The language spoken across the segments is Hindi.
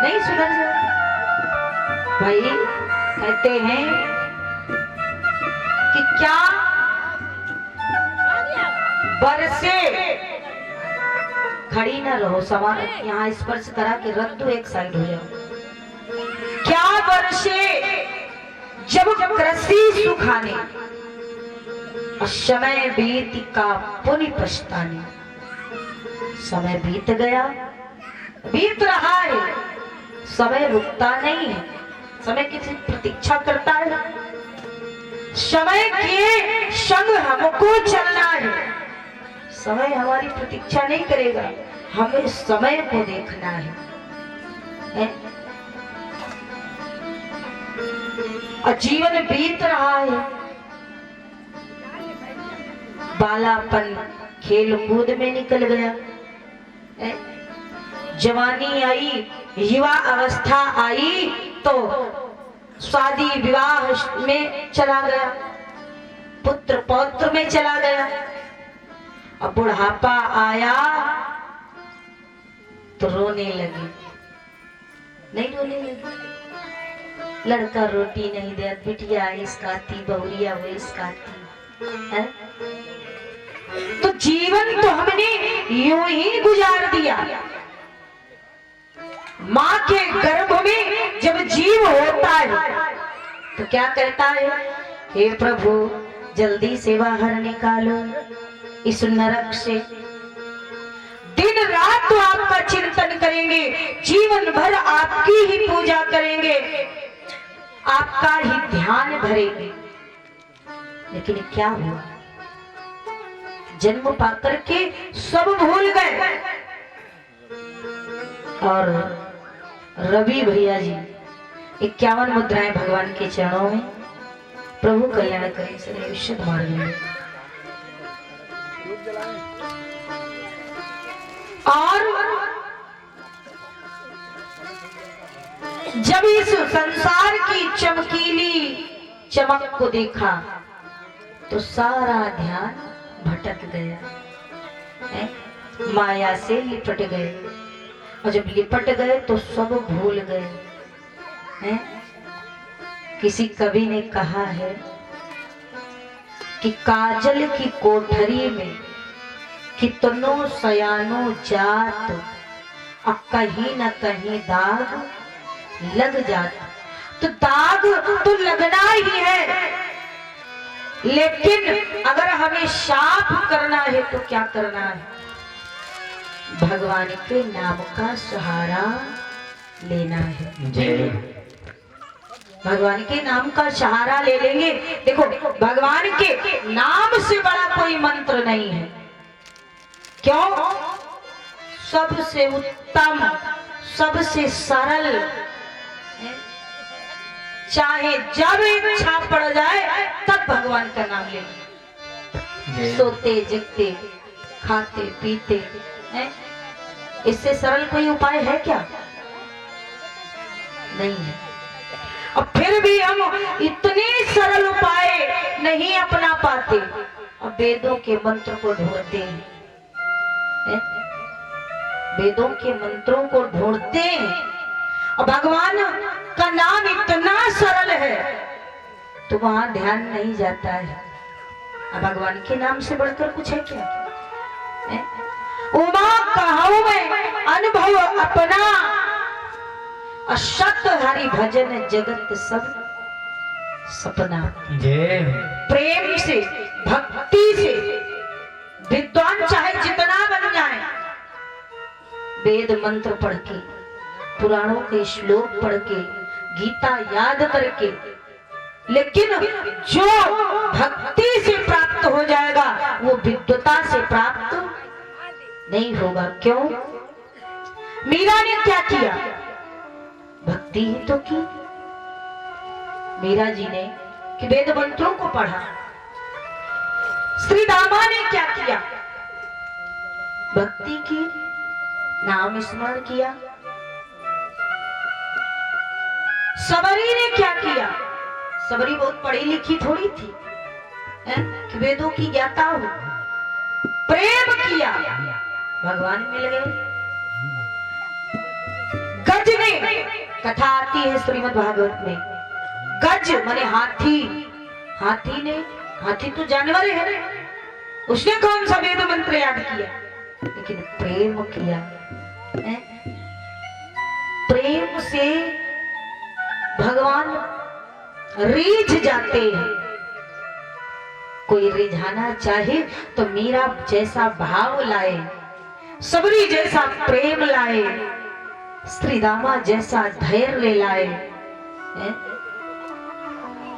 नहीं सुधर जाए। भाई कहते हैं कि क्या बरसे, खड़ी ना रहो, सवाल यहाँ स्पर्श करा के रख दो, एक साइड हो जाओ। क्या बरसे जब कृषि सुखाने, समय बीत का पुनि पछताने। समय बीत गया, बीत रहा है, समय रुकता नहीं है, समय किसी प्रतीक्षा करता है। समय के संग हमको चलना है, समय हमारी प्रतीक्षा नहीं करेगा, हमें समय को देखना है? और जीवन बीत रहा है, बालापन खेल कूद में निकल गया, जवानी आई, युवा अवस्था आई तो शादी विवाह में चला गया, पुत्र पौत्र में चला गया। अब बुढ़ापा आया तो रोने लगी, नहीं रोने लगी। लड़का रोटी नहीं दे, बिटिया इसकाती, बहुरिया वो इसकाती है। तो जीवन तो हमने यूं ही गुजार दिया। माँ के गर्भ में जब जीव होता है तो क्या कहता है, हे प्रभु जल्दी से बाहर निकालो इस नरक से। दिन रात तो आपका चिंतन करेंगे, जीवन भर आपकी ही पूजा करेंगे, आपका ही ध्यान धरेंगे। लेकिन क्या हुआ, जन्म पाकर के सब भूल गए। और रवि भैया जी 51 मुद्राएं भगवान के चरणों में, प्रभु कल्याण करें सदैव शुभ मार्ग में। और जब इस संसार की चमकीली चमक को देखा तो सारा ध्यान भटक गया, माया से लिपट गए। और जब लिपट गए तो सब भूल गए हैं? किसी कवि ने कहा है कि काजल की कोठरी में कितनों सयानो जात, अब कहीं न कहीं दाग लग जाता। तो दाग तो लगना ही है, लेकिन अगर हमें साफ करना है तो क्या करना है? भगवान के नाम का सहारा लेना है। भगवान के नाम का सहारा ले लेंगे। देखो भगवान के नाम से बड़ा कोई मंत्र नहीं है। क्यों? सबसे उत्तम, सबसे सरल, चाहे जब इच्छा पड़ जाए तब भगवान का नाम लेंगे। सोते जगते खाते पीते, इससे सरल कोई उपाय है क्या? नहीं है। और फिर भी हम इतने सरल उपाय नहीं अपना पाते और वेदों के मंत्र को ढूंढते हैं, वेदों के मंत्रों को ढूंढते हैं। और भगवान का नाम इतना सरल है तो वहां ध्यान नहीं जाता है। अब भगवान के नाम से बढ़कर कुछ है क्या? उमा कहूं मैं अनुभव अपना, असत हरि भजन जगत सब सपना। प्रेम से, भक्ति से विद्वान चाहे जितना बन जाए, वेद मंत्र पढ़ के, पुराणों के श्लोक पढ़ के, गीता याद करके, लेकिन जो भक्ति से प्राप्त हो जाएगा वो विद्वता से प्राप्त नहीं होगा। क्यों? मीरा ने क्या किया? भक्ति ही तो की। मीरा जी ने कि वेद मंत्रों को पढ़ा। श्री दामा ने क्या किया? भक्ति की, नाम स्मरण किया। सबरी ने क्या किया? सबरी बहुत पढ़ी लिखी थोड़ी थी कि वेदों की ज्ञाता हो, प्रेम किया, भगवान मिल गए। गज ने, कथा आती है श्रीमद् भागवत में, गज माने हाथी, हाथी ने, हाथी तो जानवर है ना, उसने कौन सा वेद मंत्र याद किया, लेकिन प्रेम किया है? प्रेम से भगवान रीझ जाते हैं। कोई रिझाना चाहे तो मीरा जैसा भाव लाए, सबरी जैसा प्रेम लाए, श्रीदामा जैसा धैर्य लाए,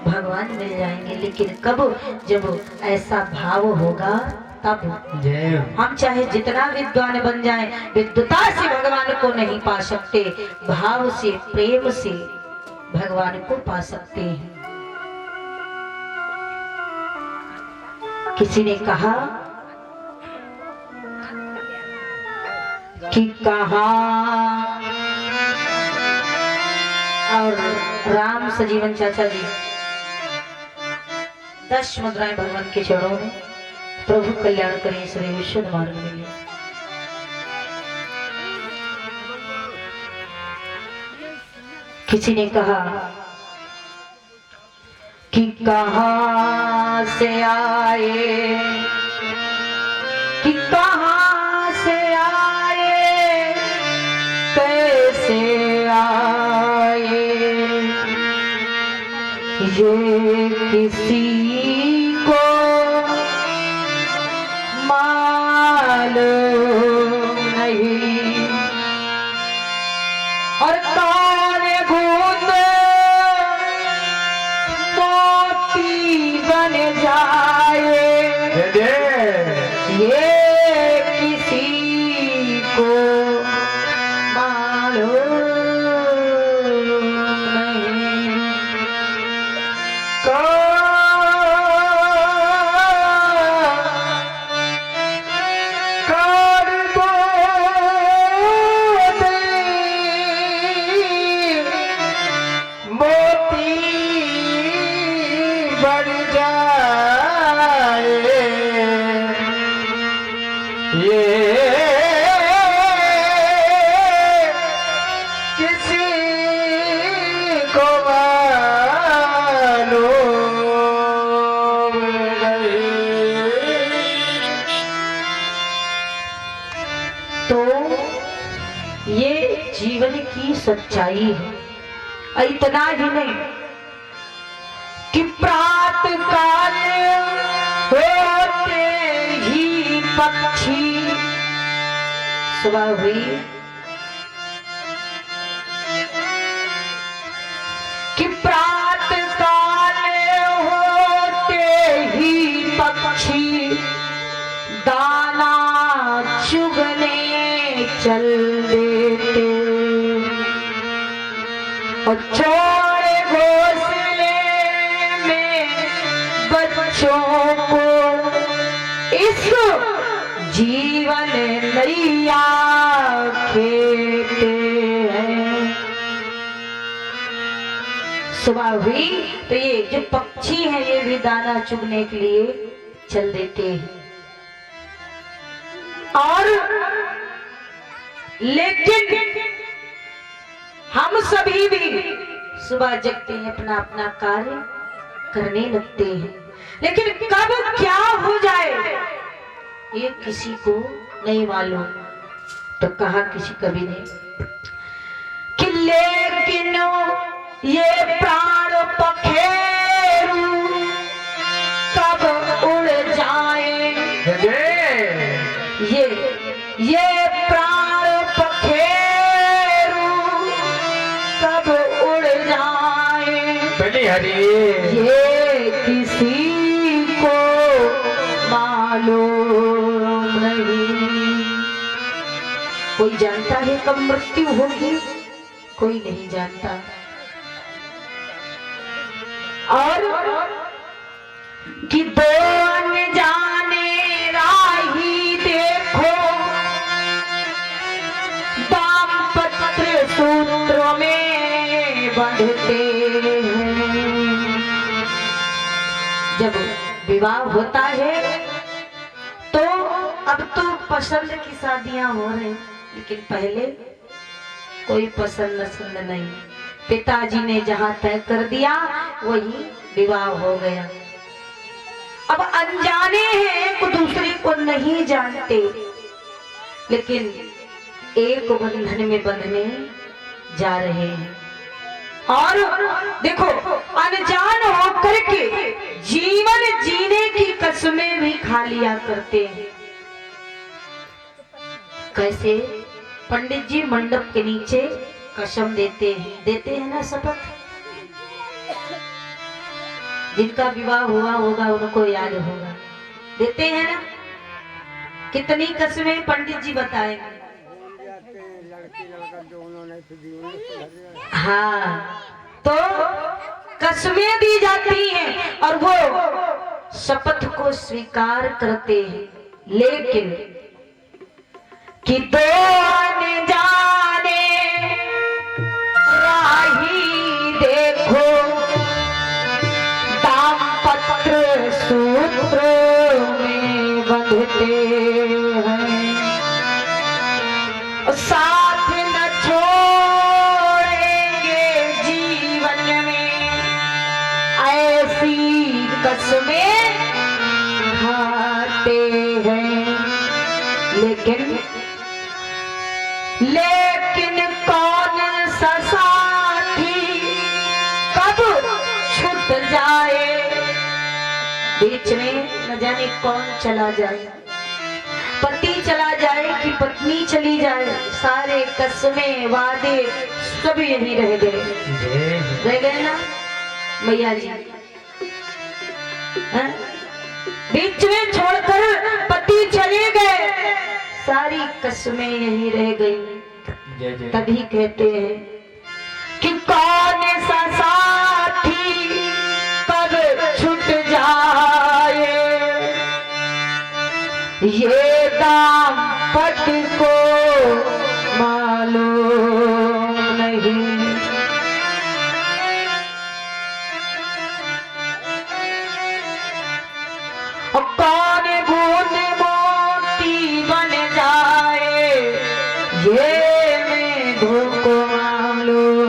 भगवान मिल जाएंगे। लेकिन कब? जब ऐसा भाव होगा तब। हम चाहे जितना विद्वान बन जाएं, विद्वता से भगवान को नहीं पा सकते, भाव से प्रेम से भगवान को पा सकते हैं। किसी ने कहा कि कहा, और राम सजीवन चाचा जी 10 मुद्राएं भगवान के चरणों में, प्रभु कल्याण करें, श्री विशुद्ध मार्ग मिले। किसी ने कहा कि कहां से आए, कि कहां से आए, कैसे आए, ये किसी को मालूम नहीं, और कौन भूत मोती बन जाए, ये किसी को मालूम नहीं। जीवन की सच्चाई है। इतना ही नहीं कि प्रातः काल होते ही पक्षी, सुबह हुई कि प्रातः काल होते ही पक्षी दाना चुगने चल देते, और छोड़े घोंसले में बच्चों को इस जीवन नैया खेते हैं। सुबह हुई तो ये जो पक्षी है ये भी दाना चुगने के लिए चल देते हैं। और लेकिन हम सभी भी सुबह जगते हैं, अपना अपना कार्य करने लगते हैं, लेकिन कब क्या हो जाए ये किसी को नहीं मालूम। तो कहा किसी कवि ने कि लेकिन ये प्राण पखेरु कब उड़ जाए, ये प्राण पखेरु कब उड़ जाए, ये किसी को मालूम नहीं। कोई जानता है कब मृत्यु होगी? कोई नहीं जानता। और कि दो अनजाने राही देखो दाम्पत्य सूत्र में बंधते हैं। जब विवाह होता है तो अब तो पसंद की शादियां हो रही, लेकिन पहले कोई पसंद नसंद नहीं। पिताजी ने जहां तय कर दिया वही विवाह हो गया। अब अनजाने हैं, को दूसरे को नहीं जानते, लेकिन एक बंधन में बंधने जा रहे हैं। और देखो, अनजान होकर के जीवन जीने की कसमें भी खा लिया करते हैं। कैसे? पंडित जी मंडप के नीचे कसम देते हैं ना, शपथ। जिनका विवाह हुआ होगा उनको याद होगा, देते हैं ना। कितनी कसमें पंडित जी बताएंगे। हाँ, तो कसमें दी जाती हैं और वो शपथ को स्वीकार करते हैं। लेकिन कि दो अनजाने राही देखो, दाम्पत्य सूत्र में बंधते हैं, साथ न छोड़ेंगे जीवन में, ऐसी कसमें खाते हैं। लेकिन कौन सा साथी कब छूट जाए, बीच में न जाने कौन चला जाए, पति चला जाए कि पत्नी चली जाए, सारे कसमें वादे सब यही रह गए ना मैया जी। बीच में छोड़कर पति चले गए, सारी कसमें यही रह गई। तभी कहते हैं कि कौन सा साथी कब छूट जाए, ये दाम्पत्य को मालूम नहीं। कौन बूंद मोती बन जाए, ये मैं को मालूम